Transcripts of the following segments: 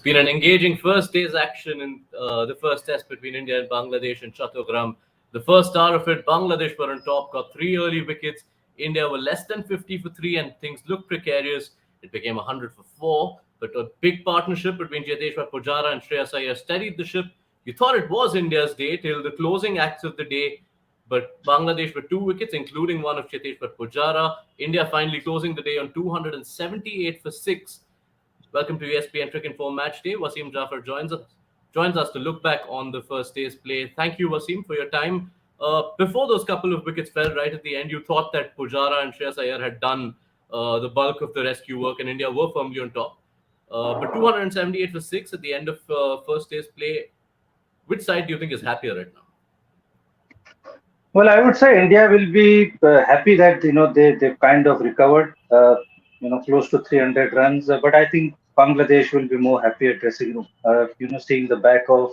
been an engaging first day's action in the first test between India and Bangladesh in Chattogram. The first hour of it, Bangladesh were on top, got three early wickets. India were less than 50 for three, and things looked precarious. It became 100 for four, but a big partnership between Cheteshwar Pujara and Shreyas Iyer steadied the ship. You thought it was India's day till the closing acts of the day, but Bangladesh were two wickets, including one of Cheteshwar Pujara. India finally closing the day on 278 for six. Welcome to ESPN Cricket Inform Match Day. Wasim Jaffer joins us to look back on the first day's play. Thank you, Wasim, for your time. Before those couple of wickets fell right at the end, you thought that Pujara and Shreyas Iyer had done the bulk of the rescue work, and India were firmly on top. But 278 for six at the end of first day's play. Which side do you think is happier right now? Well, I would say India will be happy that they've kind of recovered close to 300 runs. But I think Bangladesh will be more happy at dressing room. Seeing the back of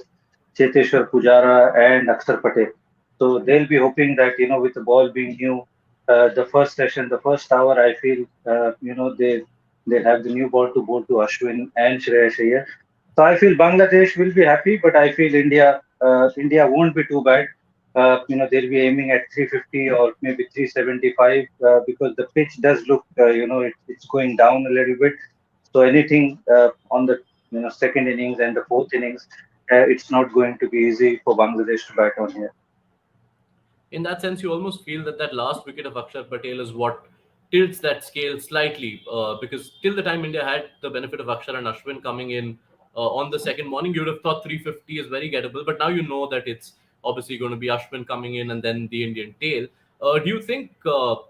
Cheteshwar Pujara and Akshar Patel. So they'll be hoping that with the ball being new, the first session, the first hour, I feel they'll have the new ball to bowl to Ashwin and Shreyas Iyer. So I feel Bangladesh will be happy, but I feel India won't be too bad. They'll be aiming at 350 or maybe 375 because the pitch does look, it's going down a little bit. So anything on the second innings and the fourth innings, it's not going to be easy for Bangladesh to bat on here. In that sense, you almost feel that that last wicket of Akshar Patel is what tilts that scale slightly, because till the time India had the benefit of Akshar and Ashwin coming in on the second morning, you would have thought 350 is very gettable. But now you know that it's obviously going to be Ashwin coming in and then the Indian tail. Do you think,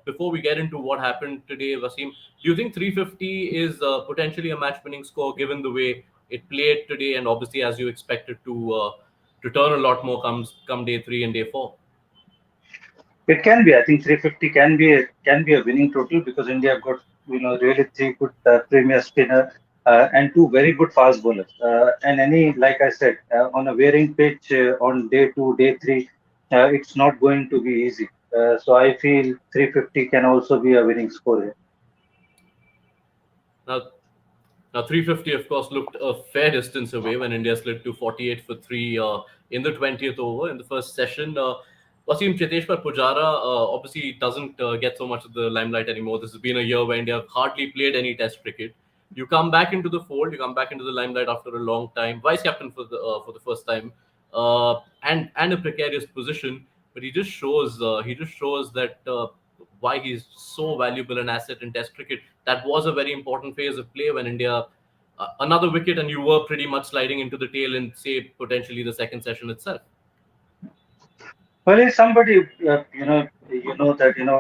before we get into what happened today, Wasim, do you think 350 is potentially a match-winning score given the way it played today, and obviously as you expected to turn a lot more come day three and day four? It can be. I think 350 can be a winning total because India have got really three good premier spinner and two very good fast bowlers. And like I said, on a wearing pitch on day two, day three, it's not going to be easy. So I feel 350 can also be a winning score here. Now, Now, 350, of course, looked a fair distance away when India slid to 48 for three in the 20th over in the first session. Wasim, Cheteshwar Pujara obviously doesn't get so much of the limelight anymore. This has been a year where India have hardly played any Test cricket. You come back into the fold, you come back into the limelight after a long time, vice captain for the first time, and a precarious position. But he just shows that why he's so valuable an asset in Test cricket. That was a very important phase of play when India another wicket and you were pretty much sliding into the tail in, say, potentially the second session itself. Well, he's somebody, that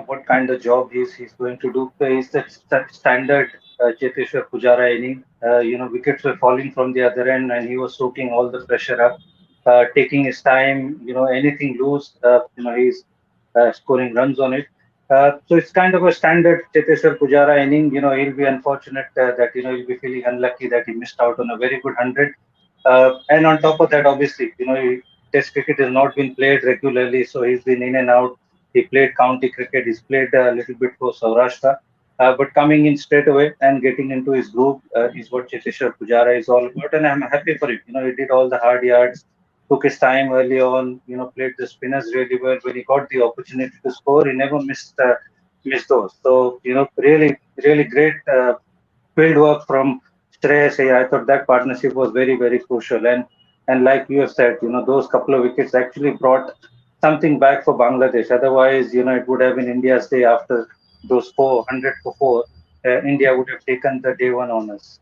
what kind of job he's going to do. He's that standard Cheteshwar Pujara inning. Wickets were falling from the other end, and he was soaking all the pressure up, taking his time. Anything loose, he's scoring runs on it. So it's kind of a standard Cheteshwar Pujara inning. He'll be unfortunate that he'll be feeling unlucky that he missed out on a very good 100. And on top of that, obviously, Test cricket has not been played regularly, so he's been in and out. He played county cricket. He's played a little bit for Saurashtra, but coming in straight away and getting into his groove is what Cheteshwar Pujara is all about. And I'm happy for him. He did all the hard yards, took his time early on. Played the spinners really well. When he got the opportunity to score, he never missed those. So really, really great field work from Shreyas Iyer. I thought that partnership was very, very crucial. And like you have said, those couple of wickets actually brought something back for Bangladesh. Otherwise, it would have been India's day after those 400 for four. India would have taken the day one honors.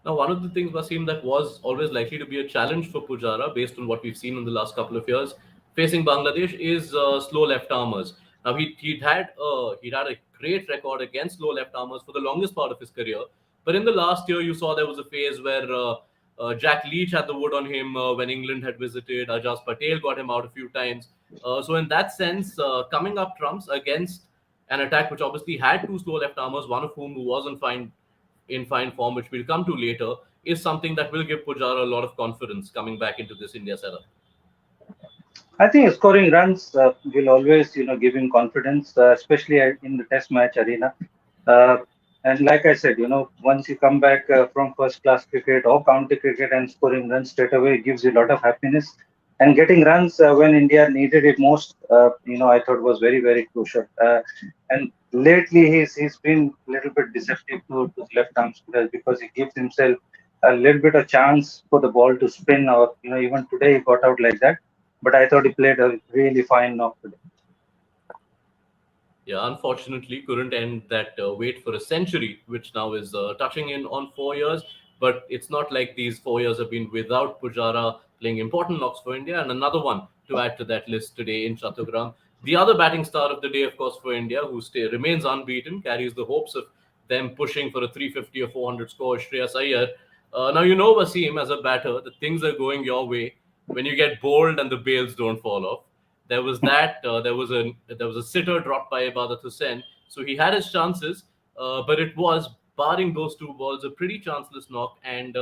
Now, one of the things, Wasim, that was always likely to be a challenge for Pujara, based on what we've seen in the last couple of years, facing Bangladesh, is slow left armers. Now, he'd had a great record against slow left armers for the longest part of his career, but in the last year, you saw there was a phase where Jack Leach had the wood on him when England had visited. Ajaz Patel got him out a few times. So, in that sense, coming up trumps against an attack which obviously had two slow left armers, one of whom who was in fine form, which we'll come to later, is something that will give Pujara a lot of confidence coming back into this India setup. I think scoring runs will always, give him confidence, especially in the Test match arena. Uh, And like I said, once you come back from first class cricket or county cricket and scoring runs straight away, it gives you a lot of happiness. And getting runs when India needed it most, I thought was very, very crucial. And lately, he's been a little bit deceptive to the left arm spinners because he gives himself a little bit of chance for the ball to spin, or even today he got out like that. But I thought he played a really fine knock today. Yeah, unfortunately, couldn't end that wait for a century, which now is touching in on 4 years. But it's not like these 4 years have been without Pujara playing important knocks for India. And another one to add to that list today in Chattogram. The other batting star of the day, of course, for India, who remains unbeaten, carries the hopes of them pushing for a 350 or 400 score, Shreyas Iyer. Now, Wasim, as a batter, the things are going your way when you get bowled and the bails don't fall off. There was that. There was a sitter dropped by Ibadat Hussain, so he had his chances, but it was barring those two balls a pretty chanceless knock, and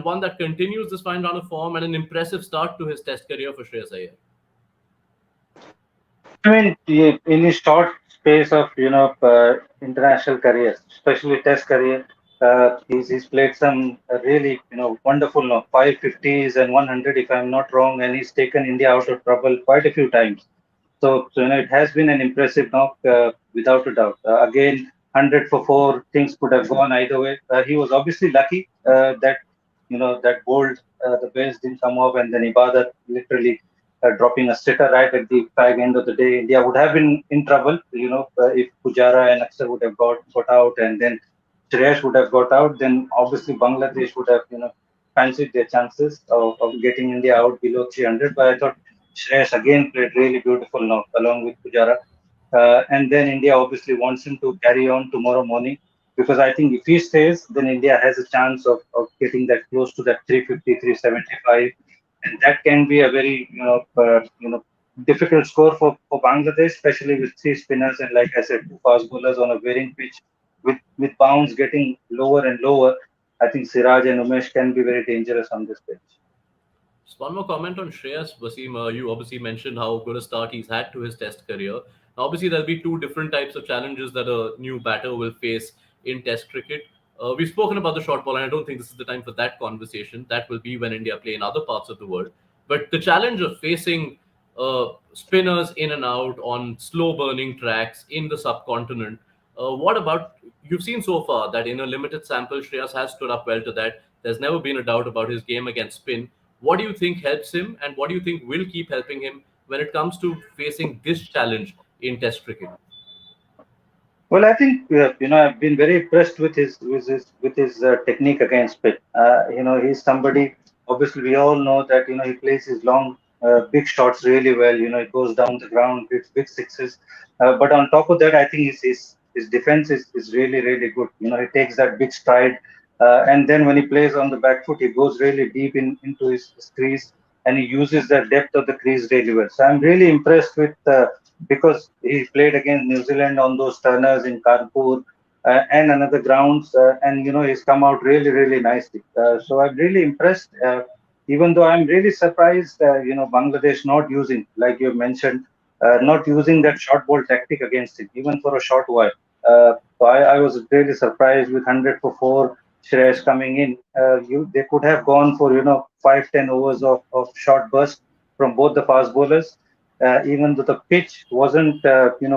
one that continues this fine run of form and an impressive start to his Test career for Shreyas Iyer. I mean, in his short space of international career, especially Test career, he's played some really wonderful 550s and 100 if I'm not wrong, and he's taken India out of trouble quite a few times. So it has been an impressive knock without a doubt. Again, 100 for four, things could have gone either way. He was obviously lucky that that bold the base didn't come off, and then Ibadat literally dropping a sitter right at the fag end of the day. India would have been in trouble, if Pujara and Aksar would have got out, and then Shreyas would have got out. Then obviously Bangladesh would have fancied their chances of getting India out below 300. But I thought Shreyas again played really beautiful now along with Pujara. And then India obviously wants him to carry on tomorrow morning, because I think if he stays, then India has a chance of getting that close to that 350, 375, and that can be a very difficult score for Bangladesh, especially with three spinners and, like I said, two fast bowlers on a wearing pitch with bounds getting lower and lower. I think Siraj and Umesh can be very dangerous on this pitch. Just one more comment on Shreyas. Wasim, you obviously mentioned how good a start he's had to his Test career. Now, obviously, there'll be two different types of challenges that a new batter will face in Test cricket. We've spoken about the short ball, and I don't think this is the time for that conversation. That will be when India play in other parts of the world. But the challenge of facing spinners in and out on slow burning tracks in the subcontinent. What about you've seen so far that in a limited sample, Shreyas has stood up well to that. There's never been a doubt about his game against spin. What do you think helps him, and what do you think will keep helping him when it comes to facing this challenge in Test cricket? Well, I think I've been very impressed with his technique against spin. He's somebody. Obviously, we all know that he plays his long, big shots really well. He goes down the ground, hits big sixes. But on top of that, I think his defense is really really good. He takes that big stride, and then when he plays on the back foot, he goes really deep into his crease, and he uses the depth of the crease really well. So I'm really impressed with. Because he played against New Zealand on those turners in Kanpur and another grounds, and he's come out really, really nicely. So I'm really impressed. Even though I'm really surprised, Bangladesh not using, like you mentioned, not using that short ball tactic against it, even for a short while. So I was really surprised with 100 for four. Shreyas coming in, they could have gone for 5-10 overs of short burst from both the fast bowlers, even though the pitch wasn't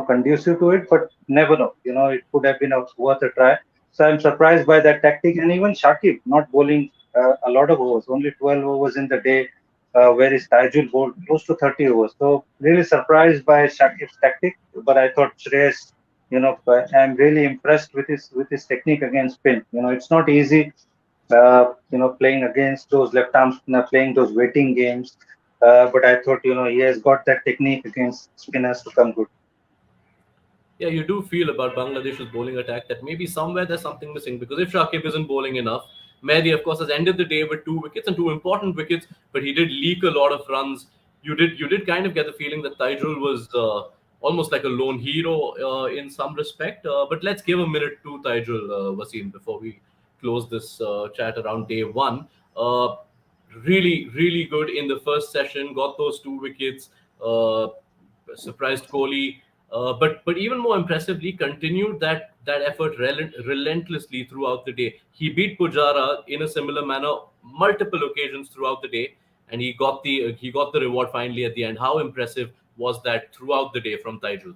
conducive to it, but never know, it could have been worth a try. So I'm surprised by that tactic, and even Shakib not bowling a lot of overs, only 12 overs in the day, whereas Tajul bowled close to 30 overs. So really surprised by Shakib's tactic, but I thought Shreyas, I'm really impressed with his technique against spin. It's not easy, playing against those left arms, playing those waiting games. But I thought, he has got that technique against spinners to come good. Yeah, you do feel about Bangladesh's bowling attack that maybe somewhere there's something missing because if Shakib isn't bowling enough, Mehdi, of course, has ended the day with two wickets and two important wickets, but he did leak a lot of runs. You did kind of get the feeling that Taijul was almost like a lone hero in some respect. But let's give a minute to Taijul, Wasim, before we close this chat around day one. Uh, Really, really good in the first session. Got those two wickets. Surprised Kohli. But even more impressively, continued that effort relentlessly throughout the day. He beat Pujara in a similar manner multiple occasions throughout the day, and he got the reward finally at the end. How impressive was that throughout the day from Taijul?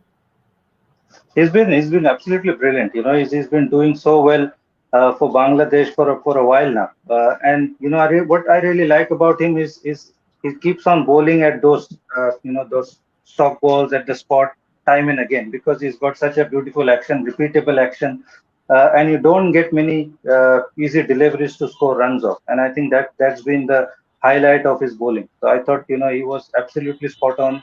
He's been absolutely brilliant. He's been doing so well for Bangladesh for a while now. And what I really like about him is he keeps on bowling at those stock balls at the spot time and again, because he's got such a beautiful action, repeatable action, and you don't get many easy deliveries to score runs off. And I think that's been the highlight of his bowling. So I thought he was absolutely spot on.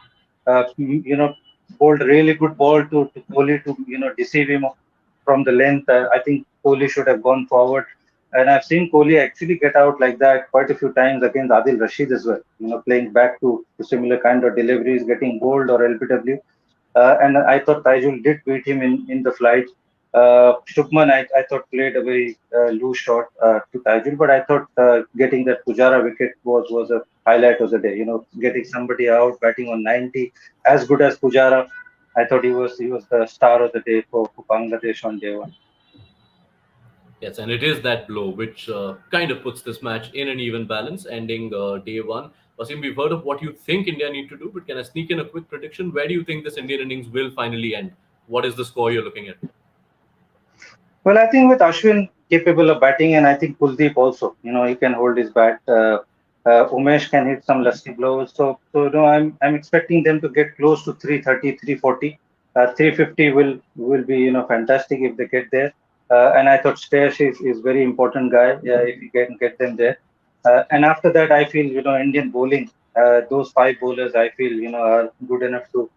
Bowled a really good ball to Kohli to deceive him from the length. I think Kohli should have gone forward, and I've seen Kohli actually get out like that quite a few times against Adil Rashid as well. Playing back to similar kind of deliveries, getting bowled or LBW. And I thought Taijul did beat him in the flight. Shubman, I thought played a very loose shot to Taijul, but I thought getting that Pujara wicket was a highlight of the day. Getting somebody out batting on 90, as good as Pujara. I thought he was the star of the day for Bangladesh on day one. Yes, and it is that blow which kind of puts this match in an even balance, ending day one. Wasim, we've heard of what you think India need to do, but can I sneak in a quick prediction? Where do you think this Indian innings will finally end? What is the score you're looking at? Well, I think with Ashwin capable of batting, and I think Kuldeep also, he can hold his bat. Umesh can hit some lusty blows. So I'm expecting them to get close to 330, 340. 350 will be fantastic if they get there. And I thought Stesh is very important guy. Yeah, if you can get them there. And after that, I feel Indian bowling. Those five bowlers, I feel are good enough to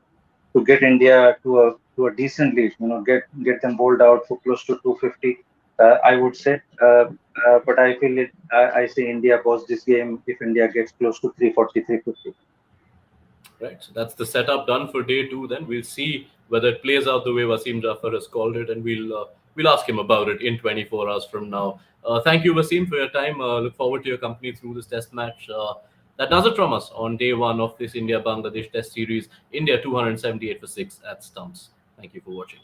get India to a decent lead. Get them bowled out for close to 250. I would say, but I feel it. I say India boss this game if India gets close to 340, 350. Right. So that's the setup done for day two. Then we'll see whether it plays out the way Wasim Jaffer has called it, and we'll ask him about it in 24 hours from now. Thank you, Wasim, for your time. Look forward to your company through this test match. That does it from us on day one of this India Bangladesh Test Series. India 278 for six at stumps. Thank you for watching.